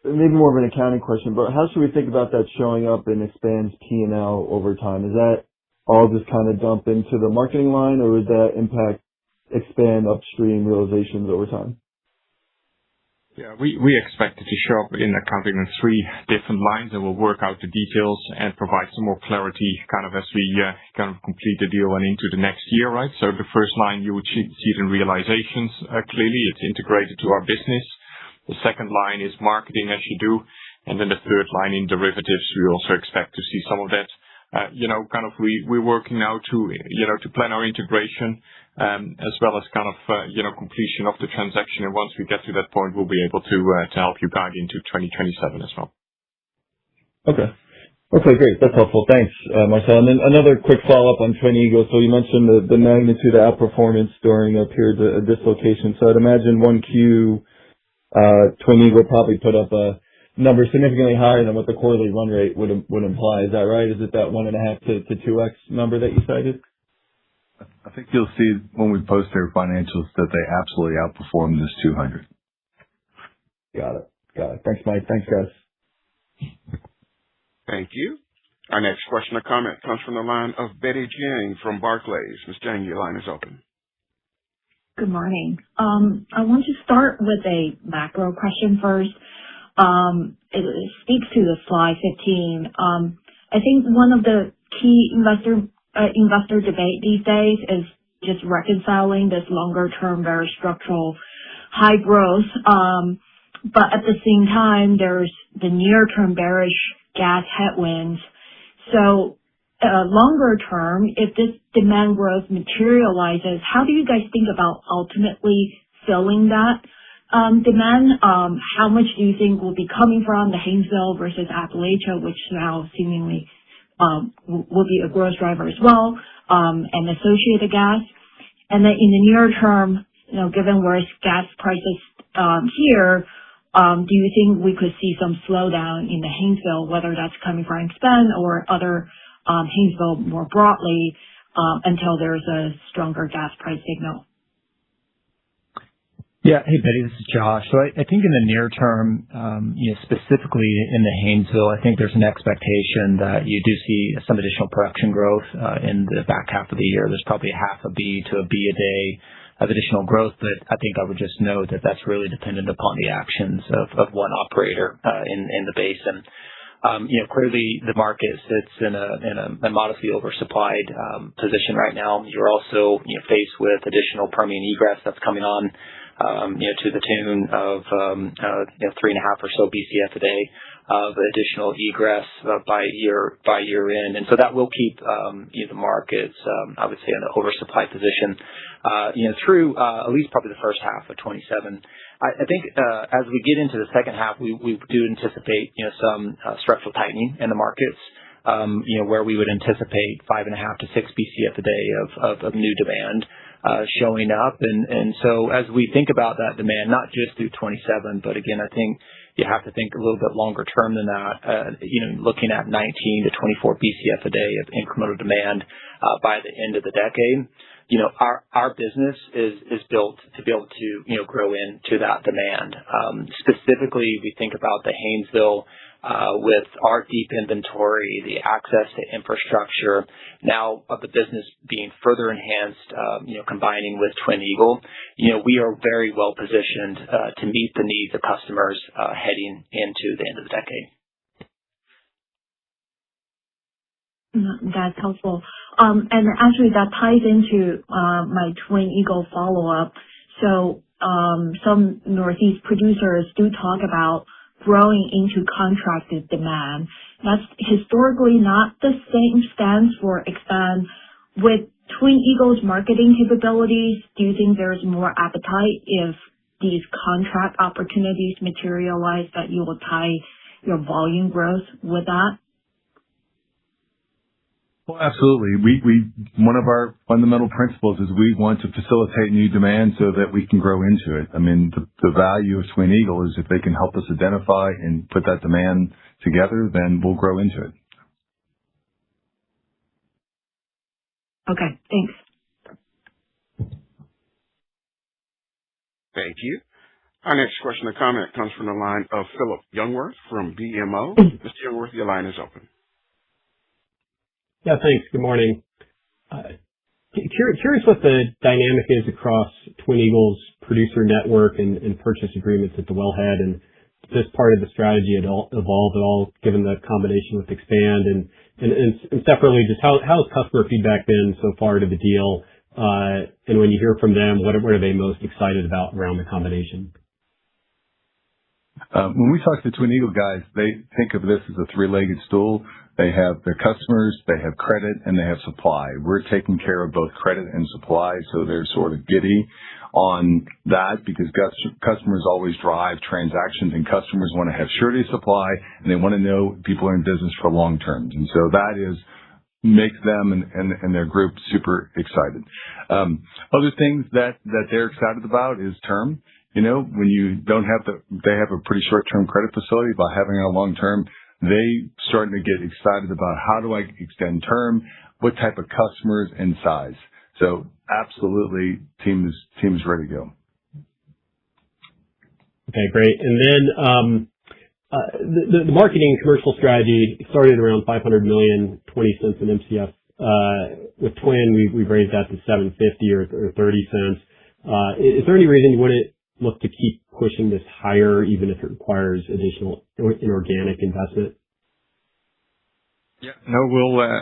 maybe more of an accounting question, but how should we think about that showing up in Expand's P&L over time? Is that all just kind of dump into the marketing line, or would that impact Expand Upstream realizations over time? Yeah, we expect it to show up in accounting in 3 different lines, and we'll work out the details and provide some more clarity kind of as we kind of complete the deal and into the next year, right? So the first line, you would see it in realizations. Clearly, it's integrated to our business. The second line is marketing, as you do. And then the third line in derivatives, we also expect to see some of that. We're working now to plan our integration, as well as completion of the transaction. And once we get to that point, we'll be able to help you guide into 2027 as well. Okay. Okay, great. That's helpful. Thanks, Marcel. And then another quick follow-up on Twin Eagle. So you mentioned the magnitude of outperformance during a period of dislocation. So I'd imagine 1Q, Twin Eagle probably put up a number significantly higher than what the quarterly run rate would imply. Is that right? Is it that 1.5 to 2x number that you cited? I think you'll see when we post their financials that they absolutely outperformed this 200. Got it. Thanks, Mike. Thanks, guys. Thank you. Our next question or comment comes from the line of Betty Jiang from Barclays. Ms. Jiang, your line is open. Good morning. I want to start with a macro question first. It speaks to the slide 15. I think one of the key investor debate these days is just reconciling this longer term, very structural high growth. But at the same time, there's the near term bearish gas headwinds. So longer term, if this demand growth materializes, how do you guys think about ultimately filling that demand? How much do you think will be coming from the Haynesville versus Appalachia, which now seemingly will be a growth driver as well, and associated gas? And then in the near term, given where gas prices here, do you think we could see some slowdown in the Haynesville, whether that's coming from Expand or other Haynesville more broadly, until there's a stronger gas price signal? Yeah. Hey, Betty, this is Josh. So I think in the near term, specifically in the Haynesville, I think there's an expectation that you do see some additional production growth in the back half of the year. There's probably a half a B to a B a day of additional growth, but I think I would just note that that's really dependent upon the actions of one operator in the basin. Clearly the market sits in a modestly oversupplied position right now. You're also faced with additional Permian egress that's coming on, to the tune of 3.5 or so BCF a day of additional egress by year end, and so that will keep the markets, I would say, in an oversupply position through at least probably the first half of 27. I think as we get into the second half, we do anticipate some structural tightening in the markets, where we would anticipate 5.5 to 6 BCF a day of new demand showing up. And so as we think about that demand, not just through 27, but again, I think you have to think a little bit longer term than that, looking at 19 to 24 BCF a day of incremental demand by the end of the decade. Our business is built to be able to grow into that demand. Specifically, we think about the Haynesville, with our deep inventory, the access to infrastructure, now of the business being further enhanced, combining with Twin Eagle, we are very well positioned to meet the needs of customers heading into the end of the decade. That's helpful. And actually that ties into my Twin Eagle follow-up. So some Northeast producers do talk about growing into contracted demand. That's historically not the same stance for Expand. With Twin Eagle's marketing capabilities, do you think there's more appetite if these contract opportunities materialize, that you will tie your volume growth with that? Well, absolutely. One of our fundamental principles is we want to facilitate new demand so that we can grow into it. I mean, the value of Twin Eagle is if they can help us identify and put that demand together, then we'll grow into it. Okay, thanks. Thank you. Our next question or comment comes from the line of Philip Youngworth from BMO. Mr. Youngworth, your line is open. Yeah, thanks. Good morning. Curious what the dynamic is across Twin Eagle's producer network and purchase agreements at the wellhead, and this part of the strategy evolved at all given the combination with Expand, and separately, just how has customer feedback been so far to the deal? And when you hear from them, what are they most excited about around the combination? When we talk to the Twin Eagle guys, they think of this as a three-legged stool. They have their customers, they have credit, and they have supply. We're taking care of both credit and supply, so they're sort of giddy on that because customers always drive transactions, and customers want to have surety of supply, and they want to know people are in business for long terms. And so that makes them and their group super excited. Other things that they're excited about is term. When you don't have they have a pretty short-term credit facility. By having a long-term, they starting to get excited about how do I extend term, what type of customers and size. So absolutely, team is ready to go. Okay, great. And then the marketing commercial strategy started around $500 million, 20 cents an MCF. With Twin, we've raised that to $7.50 or 30 cents. Is there any reason you wouldn't look to keep pushing this higher, even if it requires additional inorganic investment? Yeah, no,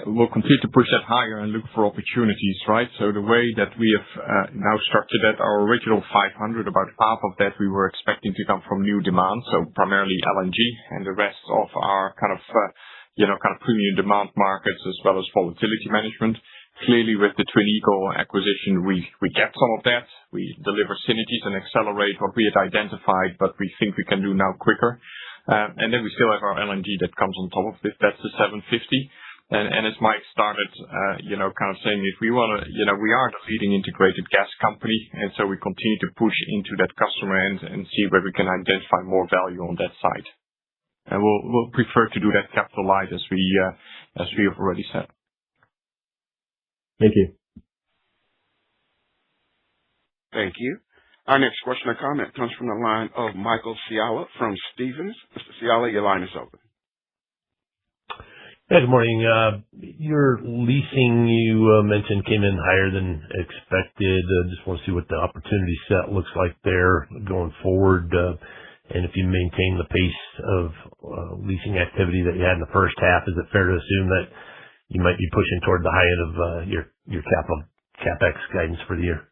we'll continue to push that higher and look for opportunities, right? So the way that we have now structured that, our original 500, about half of that we were expecting to come from new demand, so primarily LNG, and the rest of our kind of premium demand markets as well as volatility management. Clearly, with the Twin Eagle acquisition, we get some of that. We deliver synergies and accelerate what we had identified, but we think we can do now quicker. And then we still have our LNG that comes on top of this. That's the 750. And as Mike started, kind of saying, if we want to, we are the leading integrated gas company, and so we continue to push into that customer end and see where we can identify more value on that side. And we'll prefer to do that capital light as we have already said. Thank you. Thank you. Our next question or comment comes from the line of Michael Scialla from Stephens. Mr. Scialla, your line is open. Hey, good morning. Your leasing, you mentioned, came in higher than expected. Just want to see what the opportunity set looks like there going forward. And if you maintain the pace of leasing activity that you had in the first half, is it fair to assume that you might be pushing toward the high end of your CapEx guidance for the year?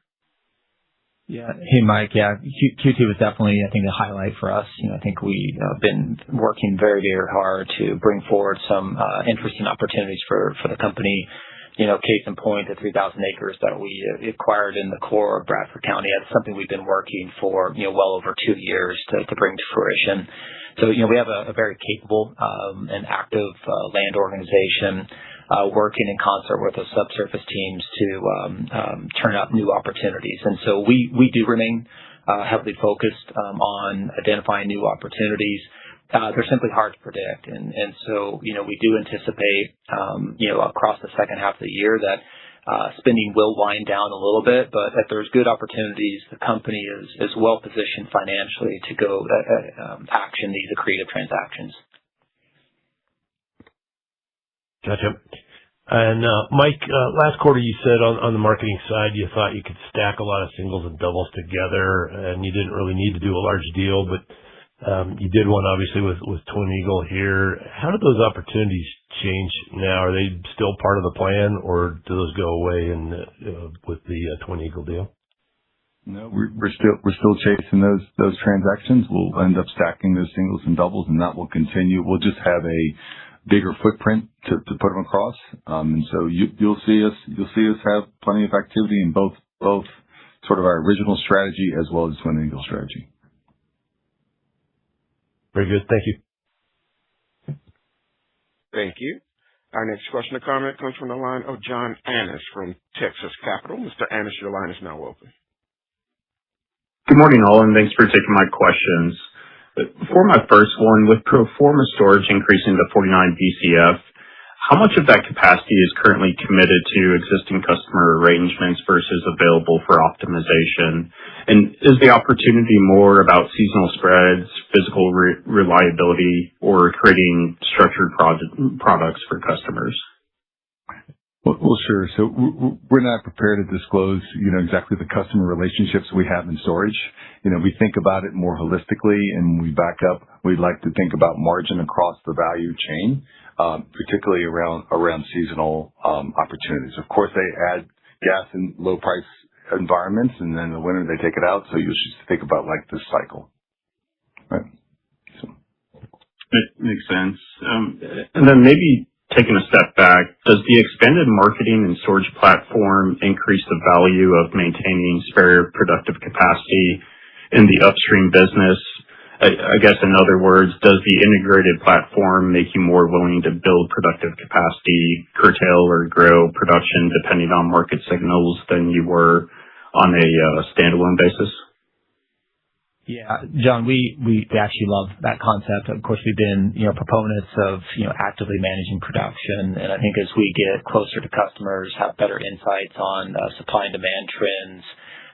Yeah. Hey, Mike. Yeah, Q2 was definitely, I think, a highlight for us. I think we've been working very, very hard to bring forward some interesting opportunities for the company. Case in point, the 3,000 acres that we acquired in the core of Bradford County. That's something we've been working for well over 2 years to bring to fruition. So we have a very capable and active land organization working in concert with the subsurface teams to turn up new opportunities. And so we do remain heavily focused on identifying new opportunities. They're simply hard to predict. And so, we do anticipate, across the second half of the year that spending will wind down a little bit, but if there's good opportunities, the company is well positioned financially to go action these accretive transactions. Gotcha. And Mike, last quarter you said on the marketing side you thought you could stack a lot of singles and doubles together, and you didn't really need to do a large deal, but you did one obviously with Twin Eagle here. How did those opportunities change now? Are they still part of the plan, or do those go away with the Twin Eagle deal? No, we're still chasing those transactions. We'll end up stacking those singles and doubles, and that will continue. We'll just have a bigger footprint to put them across. And so you'll see us have plenty of activity in both sort of our original strategy as well as Twin Eagle strategy. Very good. Thank you. Thank you. Our next question or comment comes from the line of John Annis from Texas Capital. Mr. Annis, your line is now open. Good morning, all, and thanks for taking my questions. For my first one, with pro forma storage increasing to 49 BCF, how much of that capacity is currently committed to existing customer arrangements versus available for optimization? And is the opportunity more about seasonal spreads, physical reliability, or creating structured products for customers? Well, sure. So we're not prepared to disclose, exactly the customer relationships we have in storage. We think about it more holistically, and when we back up, we'd like to think about margin across the value chain, particularly around seasonal opportunities. Of course, they add gas in low price environments, and then in the winter they take it out. So you should think about like this cycle. Right. So. It makes sense. And then maybe taking a step back, does the expanded marketing and storage platform increase the value of maintaining spare productive capacity in the upstream business? I guess in other words, does the integrated platform make you more willing to build productive capacity, curtail or grow production depending on market signals than you were on a standalone basis? Yeah, John, we actually love that concept. Of course, we've been, proponents of, actively managing production. And I think as we get closer to customers, have better insights on supply and demand trends,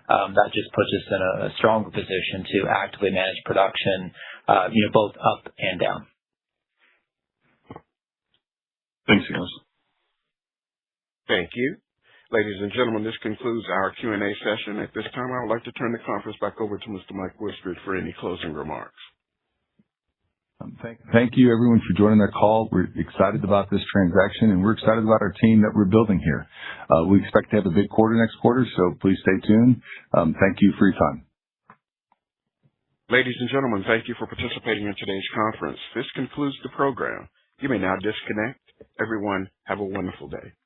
that just puts us in a stronger position to actively manage production, both up and down. Thanks, guys. Thank you. Ladies and gentlemen, this concludes our Q&A session. At this time, I would like to turn the conference back over to Mr. Mike Wichterich for any closing remarks. Thank you, everyone, for joining our call. We're excited about this transaction, and we're excited about our team that we're building here. We expect to have a big quarter next quarter, so please stay tuned. Thank you for your time. Ladies and gentlemen, thank you for participating in today's conference. This concludes the program. You may now disconnect. Everyone, have a wonderful day.